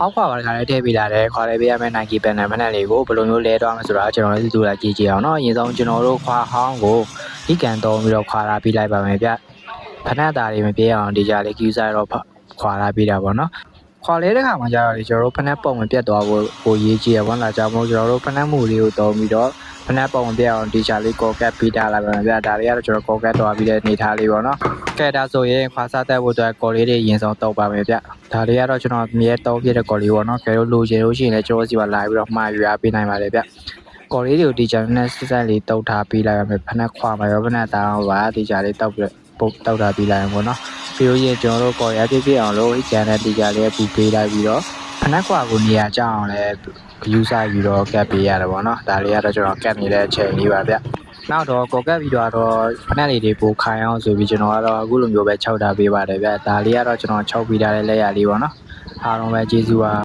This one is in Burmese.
အောက်ခွာပါတခါလေးထည့်ပေးလာတယ်ခွာလေးပေးရမယ့် Nike banner ဖက်လေးကိုဘယ်လိုမျိုးလဲသွားမှာဆိုတာကျွန်တော်တို့သူလာကြည့်ကြအောင်နော်အရင်ဆုံးကျွန်တော်တို့ခွာဟောင်းကိုဒီကန်သုံးပြီးတော့ခွာလာပြီးလိုက်ပါမယ်ဗျဖက်သားတွေမပြေးအောင်ဒီကြလေး queue ဆိုင်တော့ခွာလာပြီးတာပေါ့နော်ခွာလဲတဲ့ခါမှာကျတော့ကျွန်တော်တို့ဖက်နှက်ပုံမပြတ်သွားဖို့ကိုရေးကြည့်ရပါတော့ကြောင့်မို့ကျွန်တော်တို့ဖက်နှက်မှုလေးကိုသုံးပြီးတော့ဖက်နှက်ပုံမပြတ်အောင်ဒီကြလေးကောကတ်ပြီးတာလာပါမယ်ဗျဒါလေးကတော့ကျွန်တော်ကောကတ်သွားပြီးတဲ့အနေထားလေးပေါ့နော်ကဲဒါဆိုရင်ခွာစားတက်ဖို့အတွက်ကော်လေးတွေရင်ဆုံးတုပ်ပါမယ်ဗျဒါလေးကတော့ကျွန်တော်မြဲတုံးပြတဲ့ကော်လေးပေါ့နော်ကဲလို့လိုချင်လို့ရှိရင်လည်းကျွန်တော်စီပါလာပြီးတော့မှာယူရပေးနိုင်ပါတယ်ဗျကော်လေးတွေကိုဒီကြနဲ့စစ်စစ်လေးတုပ်ထားပြီးလိုက်ပါမယ်ဖက်နှက်ခွာမှာရောဖက်နှက်တောင်းပါဒီကြလေးတုပ်ပြီးပုတ်တောက်ထားပြီးလိုက်အောင်ပေါ့နော်ပြီးလို့ရင်ကျွန်တော်တို့ကော်ရပြည့်အောင်လို့ဒီကြနဲ့ဒီကြလေးပူပေးလိုက်ပြီးတော့ဖက်နှက်ခွာကိုနေရာကျအောင်လဲယူစားပြီးတော့ကတ်ပေးရတယ်ပေါ့နော်ဒါလေးကတော့ကျွန်တော်ကတ်နေတဲ့အချိန်လေးပါဗျနောက်တော့ကော်ကတ်ပြီးတော့ဖက်နှက်လေးတွေပိုခိုင်အောင်ဆိုပြီးကျွန်တော်ကတော့အခုလိုမျိုးပဲခြောက်ထားပေးပါတယ်ဗျဒါလေးကတော့ကျွန်တော်ခြောက်ပြီးထားတဲ့လက်ရလေးပေါ့နော်အားလုံးပဲကျေးဇူးပါ